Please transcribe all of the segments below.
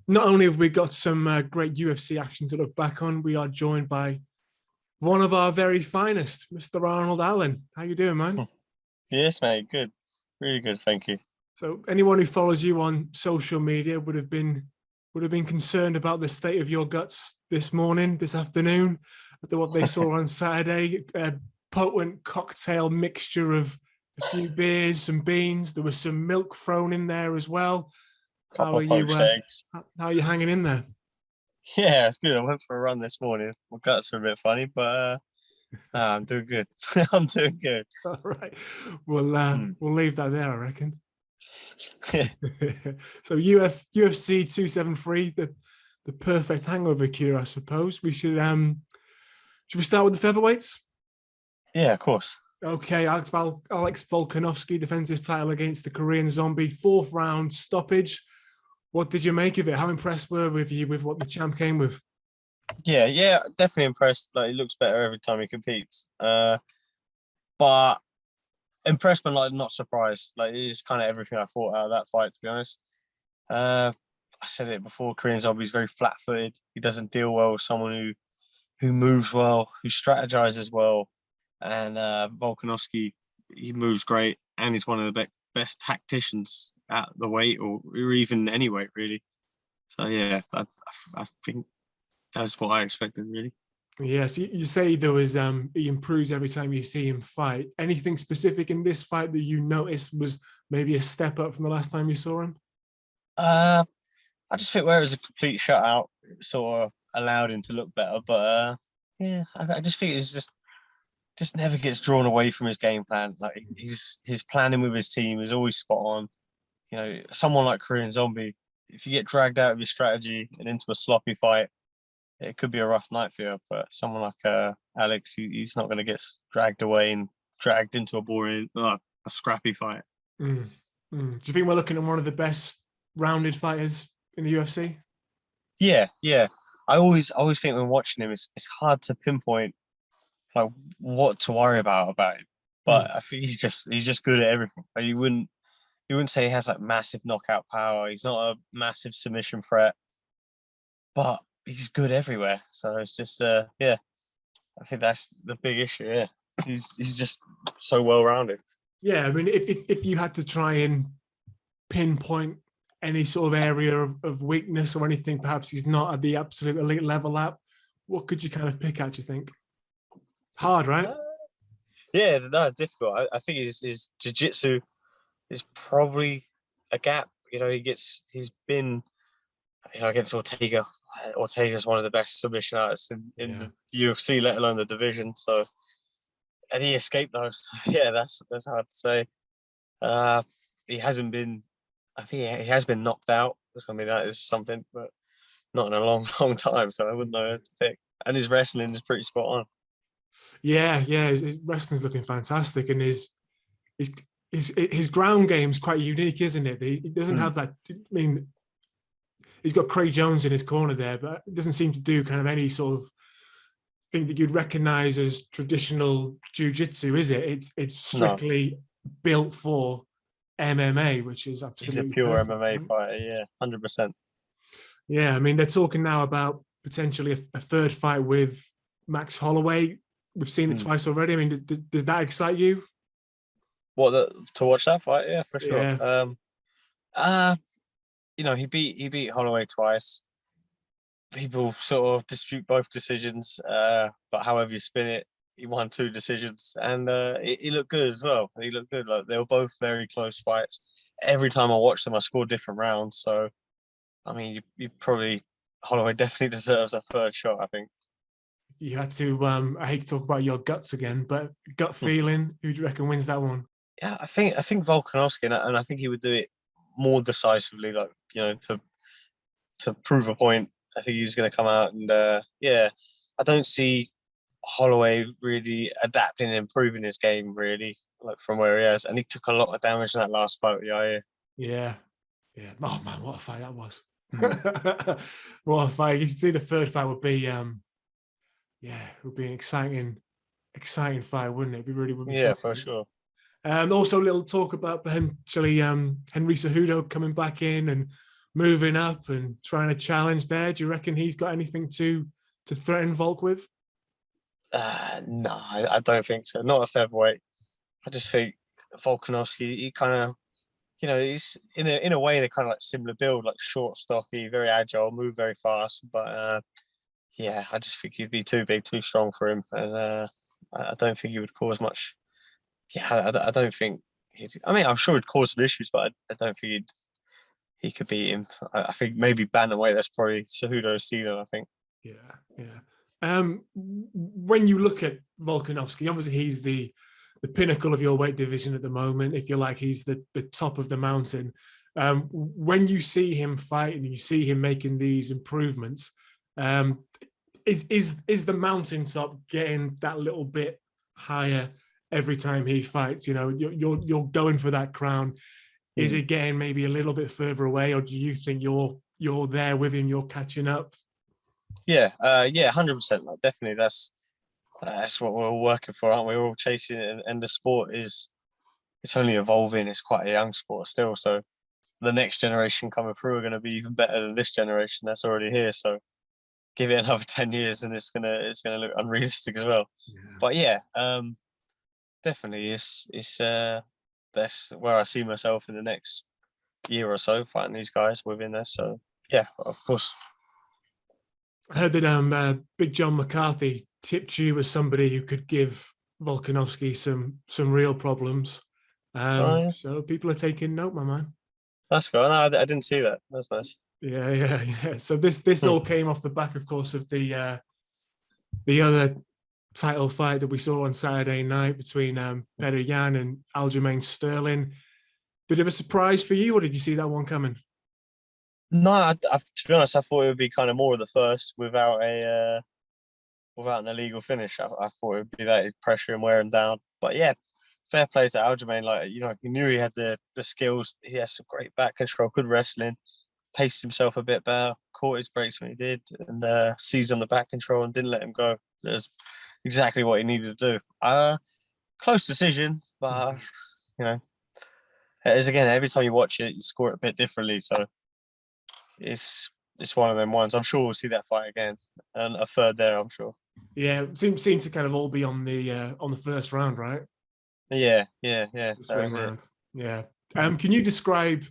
not only have we got some great UFC action to look back on, we are joined by one of our very finest, Mr. Arnold Allen. How you doing, man? Yes, mate. Good. Really good. Thank you. So anyone who follows you on social media would have been concerned about the state of your guts this afternoon, after what they saw on Saturday. A potent cocktail mixture of a few beers, some beans. There was some milk thrown in there as well. How Couple are of you? poached eggs. How are you hanging in there? Yeah, it's good. I went for a run this morning. My guts are a bit funny, but I'm doing good. I'm doing good. All right, we'll leave that there, I reckon. So UFC 273, the perfect hangover cure, I suppose. Should we start with the featherweights? Yeah, of course. Okay, Alex Volkanovski defends his title against the Korean Zombie, 4th round stoppage. What did you make of it? How impressed were you with what the champ came with? Yeah, definitely impressed. Like, he looks better every time he competes. But impressed, but like not surprised. Like, it's kind of everything I thought out of that fight, to be honest. I said it before. Korean Zombie is very flat-footed. He doesn't deal well with someone who moves well, who strategizes well. And Volkanovski, he moves great, and he's one of the best tacticians at the weight, or even any weight, really. So yeah, I think that's what I expected, really. Yes, you say there was he improves every time you see him fight. Anything specific in this fight that you noticed was maybe a step up from the last time you saw him? I just think where it was a complete shutout, it sort of allowed him to look better. But yeah, I just think it's just never gets drawn away from his game plan. Like, his planning with his team is always spot on. You know, someone like Korean Zombie, if you get dragged out of your strategy and into a sloppy fight, it could be a rough night for you. But someone like Alex, he's not going to get dragged away and dragged into a boring, a scrappy fight. Do you think we're looking at one of the best rounded fighters in the UFC? Yeah. I always think when watching him, it's hard to pinpoint like what to worry about him. But I think he's just good at everything. Like, you wouldn't say he has like massive knockout power. He's not a massive submission threat, but he's good everywhere. So it's just I think that's the big issue. Yeah, he's just so well rounded. Yeah, I mean, if you had to try and pinpoint any sort of area of weakness or anything, perhaps he's not at the absolute elite level at, what could you kind of pick at, you think? Hard, right? Yeah, no, difficult. I think his jiu-jitsu is probably a gap. You know, he's been, against Ortega. Ortega's one of the best submission artists in the UFC, let alone the division. So, and he escaped those. Yeah, that's hard to say. He hasn't been. I think he has been knocked out. I mean, that is something, but not in a long time. So I wouldn't know who to pick. And his wrestling is pretty spot on. Yeah, his wrestling's looking fantastic, and his ground game's quite unique, isn't it? He doesn't have that. I mean, he's got Craig Jones in his corner there, but it doesn't seem to do kind of any sort of thing that you'd recognize as traditional jiu-jitsu, is it? It's strictly built for MMA, which is absolutely. He's a pure perfect, MMA right? fighter, yeah, 100%. Yeah, I mean, they're talking now about potentially a third fight with Max Holloway. We've seen it twice already. I mean, does that excite you? To watch that fight? Yeah, for sure. Yeah. You know, he beat Holloway twice. People sort of dispute both decisions, but however you spin it, he won 2 decisions, and he looked good as well. He looked good. Like, they were both very close fights. Every time I watched them, I scored different rounds. So, I mean, you probably, Holloway definitely deserves a third shot, I think. You had to. I hate to talk about your guts again, but gut feeling. Who do you reckon wins that one? Yeah, I think Volkanovski, and I think he would do it more decisively, like, you know, to prove a point. I think he's going to come out and I don't see Holloway really adapting and improving his game, really, like, from where he is, and he took a lot of damage in that last fight with Yair. Yeah. Oh man, what a fight that was! What a fight! You can see the third fight would be, it would be an exciting fight, wouldn't it? It really would be. Yeah, something. For sure. Also, a little talk about potentially Henry Cejudo coming back in and moving up and trying to challenge there? Do you reckon he's got anything to threaten Volk with? No, I don't think so. Not a featherweight. I just think Volkanovski, he kind of, he's in a way they're kind of like similar build, like short, stocky, very agile, move very fast. But yeah, I just think he'd be too big, too strong for him, and I don't think he would cause much. Yeah, I don't think. I mean, I'm sure it'd cause some issues, but I don't think he could beat him. I think maybe bantamweight. That's probably Cejudo season, I think. Yeah. When you look at Volkanovski, obviously he's the pinnacle of your weight division at the moment. If you like, he's the top of the mountain. When you see him fight and you see him making these improvements, is the mountaintop getting that little bit higher every time he fights? You're going for that crown. Is it getting maybe a little bit further away, or do you think you're there with him? You're catching up? Yeah, 100%. Like, definitely, that's what we're all working for, aren't we? We're all chasing it, and the sport it's only evolving. It's quite a young sport still, so the next generation coming through are going to be even better than this generation that's already here. So give it another 10 years, and it's gonna look unrealistic as well. Yeah. But yeah, definitely, it's that's where I see myself in the next year or so, fighting these guys within there. So yeah, of course. I heard that Big John McCarthy tipped you as somebody who could give Volkanovski some real problems. So people are taking note, my man. That's good. No, I didn't see that. That's nice. Yeah. So this all came off the back, of course, of the other title fight that we saw on Saturday night between Petr Yan and Aljamain Sterling. Bit of a surprise for you, or did you see that one coming? No, to be honest, I thought it would be kind of more of the first without an illegal finish. I thought it would be that pressure and wear him down. But yeah, fair play to Aljamain. Like, he knew he had the skills. He has some great back control, good wrestling, paced himself a bit better, caught his breaks when he did, and seized on the back control and didn't let him go. That's exactly what he needed to do. Close decision, but as again, every time you watch it, you score it a bit differently. So it's one of them ones. I'm sure we'll see that fight again, and a third there, I'm sure. Yeah, it seemed to kind of all be on the first round, right? Yeah. That was it. Yeah. Can you describe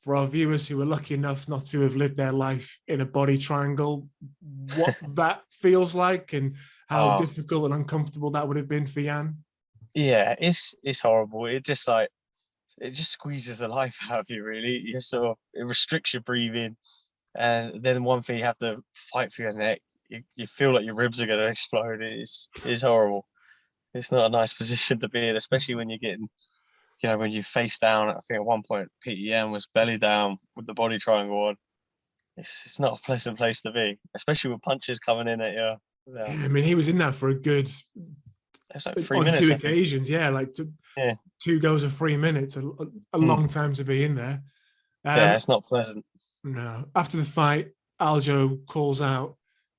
for our viewers who are lucky enough not to have lived their life in a body triangle what that feels like and how difficult and uncomfortable that would have been for Yan? Yeah, it's horrible. It just squeezes the life out of you, really. It restricts your breathing, and then one thing, you have to fight for your neck. You feel like your ribs are going to explode. It's horrible. It's not a nice position to be in, especially when you're getting, when you face down. I think at one point PEM was belly down with the body triangle on. It's not a pleasant place to be, especially with punches coming in at you. Yeah, I mean, he was in that for a good. It was like 3 minutes. On 2 occasions, yeah, like 2 goes of 3 minutes, a long time to be in there. Yeah, it's not pleasant. No. After the fight, Aljo calls out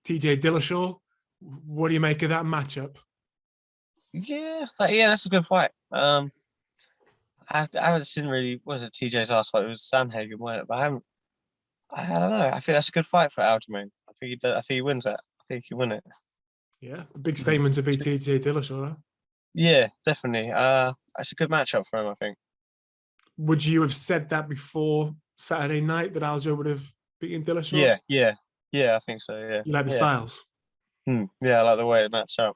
TJ Dillashaw. What do you make of that matchup? Yeah, that's a good fight. I didn't really. Was it TJ's last fight? It was Sandhagen, wasn't it? But I don't know. I think that's a good fight for Aljamain. I think he wins that. I think he win it. Yeah, a big statement to be TJ Dillashaw. Huh? Yeah, definitely. It's a good matchup for him, I think. Would you have said that before Saturday night that Aljo would have beaten Dillashaw? Yeah, I think so. Yeah. You like the styles? Yeah, I like the way it matched up.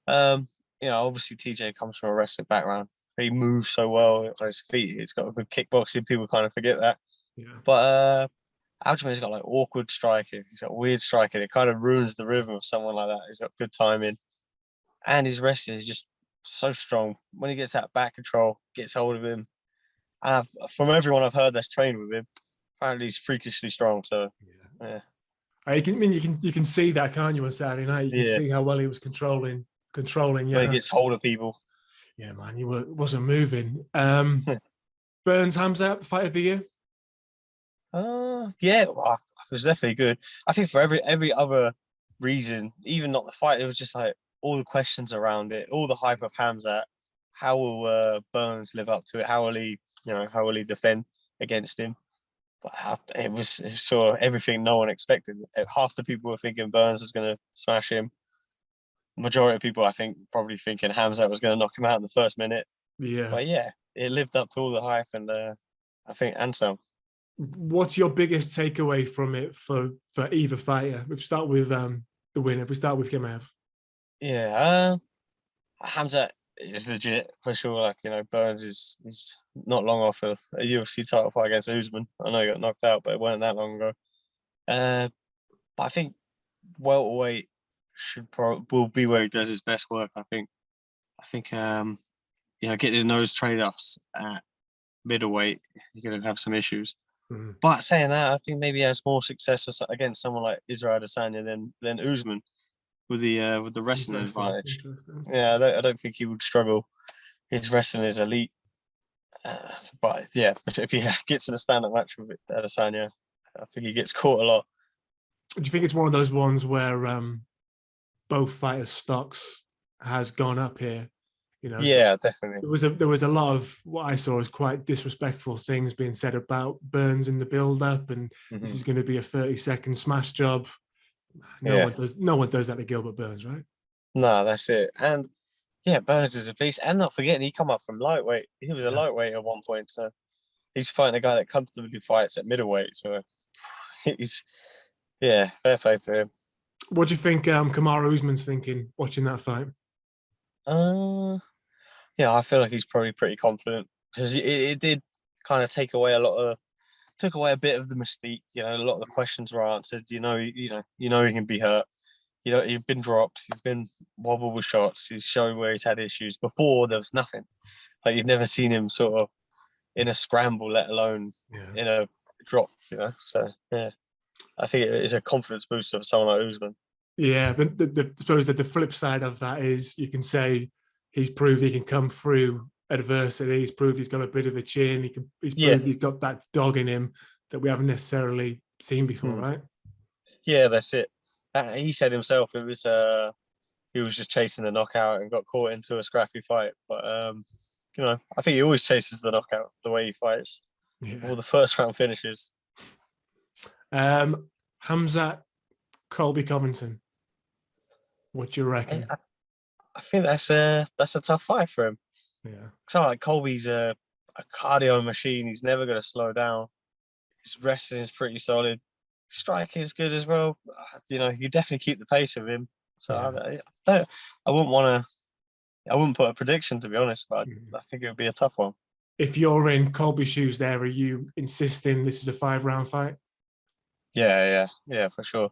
Obviously TJ comes from a wrestling background. He moves so well on his feet. He's got a good kickboxing. People kind of forget that. Yeah. But Aljamain's got like awkward striking. He's got weird striking. It kind of ruins the rhythm of someone like that. He's got good timing, and his wrestling is just so strong. When he gets that back control, gets hold of him, and from everyone I've heard that's trained with him, apparently he's freakishly strong. So yeah. You can see that, can't you, on Saturday night? You can see how well he was controlling. When he gets hold of people. Yeah, man, he wasn't moving. Burns Khamzat, fight of the year. Yeah, well, it was definitely good. I think for every other reason, even not the fight, it was just like all the questions around it, all the hype of Khamzat. How will Burns live up to it? How will he defend against him? it was sort of everything no one expected. Half the people were thinking Burns was going to smash him. Majority of people, I think, probably thinking Khamzat was going to knock him out in the first minute. Yeah. But yeah, it lived up to all the hype, and I think and some. What's your biggest takeaway from it for either fighter? We start with the winner. We start with Chimaev. Yeah, Khamzat is legit for sure. Like, you know, Burns is not long off a UFC title fight against Usman. I know he got knocked out, but it wasn't that long ago. But I think welterweight will be where he does his best work. I think you know, getting those trade-offs at middleweight, you're going to have some issues. Mm. But saying that, I think maybe he has more success against someone like Israel Adesanya than Usman with the wrestling advantage. Yeah, I don't think he would struggle. His wrestling is elite. But yeah, if he gets in a stand-up match with Adesanya, I think he gets caught a lot. Do you think it's one of those ones where both fighters' stocks has gone up here? You know, yeah, so definitely. There was a lot of what I saw as quite disrespectful things being said about Burns in the build-up, and this is going to be a 30-second smash job. No one does that to Gilbert Burns, right? No, that's it. And yeah, Burns is a beast. And not forgetting, he come up from lightweight. He was a lightweight at one point, so he's fighting a guy that comfortably fights at middleweight. So he's fair play to him. What do you think Kamaru Usman's thinking watching that fight? Yeah, I feel like he's probably pretty confident because it did kind of take away a bit of the mystique. You know, a lot of the questions were answered. You know, he can be hurt. You know, you've been dropped. You've been wobbled with shots. He's shown where he's had issues. Before, there was nothing. Like, you've never seen him sort of in a scramble, let alone in a drop, you know. So, yeah, I think it is a confidence booster for someone like Usman. Yeah, but I suppose that the flip side of that is you can say he's proved he can come through adversity. He's proved he's got a bit of a chin. He's proved he's got that dog in him that we haven't necessarily seen before, right? Yeah, that's it. He said himself it was he was just chasing the knockout and got caught into a scrappy fight. But you know, I think he always chases the knockout the way he fights. All the first round finishes. Khamzat, Colby Covington. What do you reckon? I think that's a tough fight for him. Yeah. So like Colby's a cardio machine. He's never going to slow down. His wrestling is pretty solid. Striking is good as well. You know, you definitely keep the pace of him. So I wouldn't put a prediction, to be honest, but I think it would be a tough one. If you're in Colby's shoes there, are you insisting this is a 5-round fight? Yeah, for sure.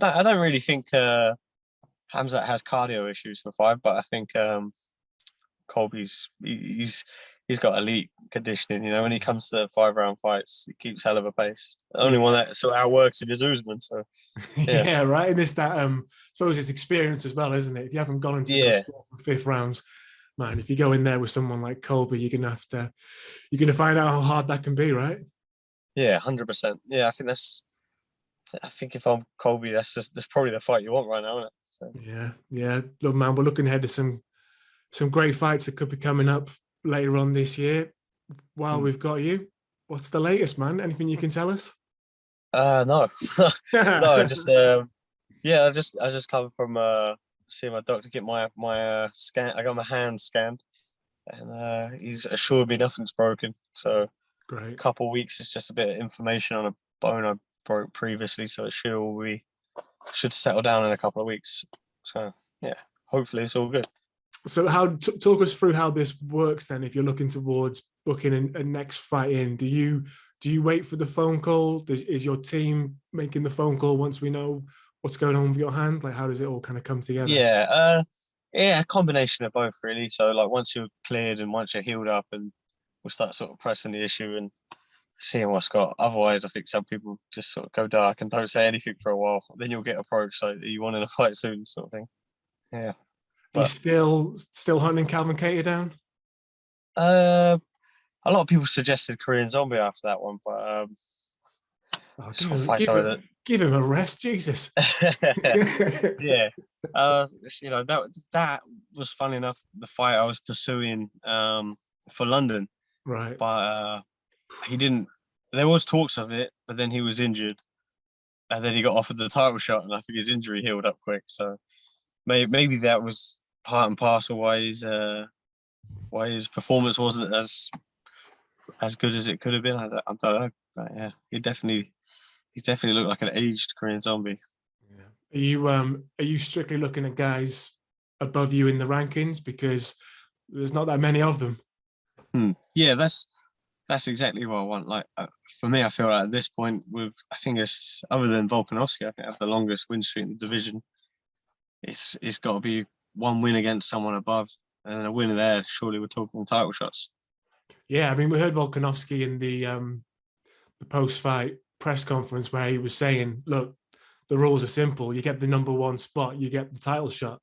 I don't really think Khamzat has cardio issues for 5, but I think Colby's he's got elite conditioning. You know, when he comes to 5-round fights, he keeps hell of a pace. The only one that sort of outworks him is Usman. So yeah, right. And it's that I suppose it's experience as well, isn't it? If you haven't gone into those 4th and 5th rounds, man, if you go in there with someone like Colby, you're gonna find out how hard that can be, right? Yeah, 100%. Yeah, I think if I'm Colby, that's probably the fight you want right now, isn't it? So. Yeah. Look, man, we're looking ahead to some great fights that could be coming up later on this year. While we've got you, what's the latest, man? Anything you can tell us? No, no, just I just come from seeing my doctor, get my scan. I got my hand scanned, and he's assured me nothing's broken. So great. A couple of weeks is just a bit of inflammation on a bone I broke previously, so it should settle down in a couple of weeks. So yeah, hopefully it's all good. So talk us through how this works then. If you're looking towards booking a next fight in, do you wait for the phone call? Is your team making the phone call once we know what's going on with your hand? Like, how does it all kind of come together? Yeah, a combination of both really. So like once you're cleared and once you're healed up, and we'll start sort of pressing the issue and seeing what's got. Otherwise, I think some people just sort of go dark and don't say anything for a while. Then you'll get approached like, "Are you wanting a fight soon?" sort of thing. Yeah. But you still hunting Calvin Cater down? A lot of people suggested Korean Zombie after that one, but give him a rest, Jesus. Yeah. You know, that was funny enough, the fight I was pursuing for London. Right. But he didn't there was talks of it, but then he was injured, and then he got offered the title shot, and I think his injury healed up quick. So maybe that was part and parcel why his performance wasn't as good as it could have been. I don't know. But yeah, he definitely looked like an aged Korean zombie. Yeah. Are you strictly looking at guys above you in the rankings, because there's not that many of them? Yeah, that's exactly what I want. Like for me, I feel like at this point, I think it's other than Volkanovski, I think I have the longest win streak in the division. It's got to be one win against someone above, and then a winner there. Surely we're talking title shots. Yeah, I mean, we heard Volkanovski in the post-fight press conference where he was saying, "Look, the rules are simple. You get the number one spot, you get the title shot."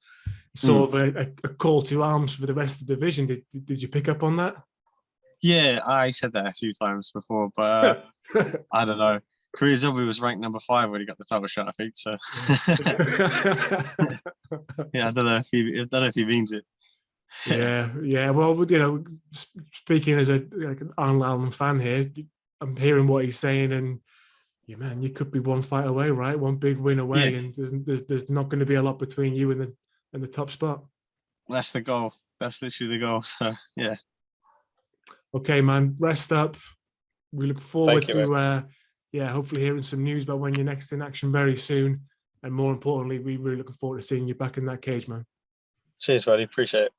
Sort of a call to arms for the rest of the division. Did you pick up on that? Yeah, I said that a few times before, but I don't know. Korea Zombie was ranked number 5 when he got the title shot, I think. So yeah, I don't know if he means it. Yeah. Well, speaking as an Arnold Allen fan here, I'm hearing what he's saying, and yeah, man, you could be one fight away, right? One big win away, and there's not going to be a lot between you and the top spot. That's the goal. That's literally the goal. So yeah. Okay, man. Rest up. We look forward to hopefully hearing some news about when you're next in action very soon. And more importantly, we really looking forward to seeing you back in that cage, man. Cheers, buddy. Appreciate it.